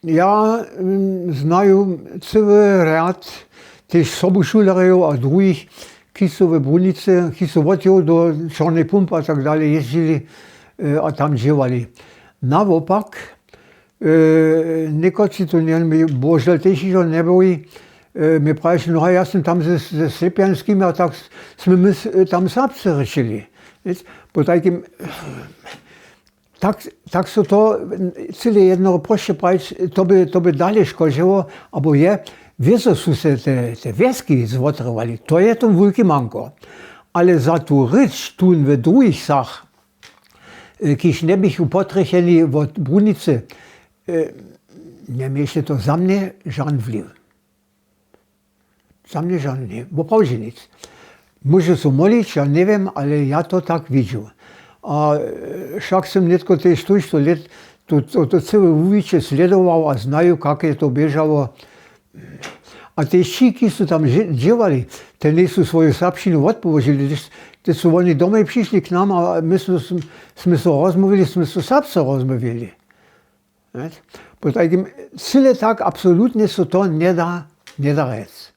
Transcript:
Ja znaju cały rad też sobušulerjev a drugih, ki so v Brunici, ki so od do Črne pumpe a tak dalje jezdili a tam dževali. Naopak, nekoci to božel tež že neboli, mi praviš, no ja sam tam ze Slepjanskimi, a tak sme my tam Serbsce řešili. Po takim, tak so to celé jedno proще pravič, to by dalej škožilo, abo je, wieso su se te wieski zwotrywali, to je to wielki manko. Ale za tu rycz, tun w drugich sach, kiż nie bych upotrycheli od Brunicy, nie mieście to za mnie żaden wpływ. Za mnie żaden nie, bo prawdzie nic. Może się modlić, ja nie wiem, ale ja to tak widział. A však sam netko te 100 let to całe ulice sledował, a znaju jak je to biežalo. A te šiki su tam dževali, te nisu svoju sapšinu odpoložili, te su oni doma prišli k nam, a my sme se rozmówili, sme se Serbsce rozmówili. Po takim, cyle tak absolutnie so to nie da rec.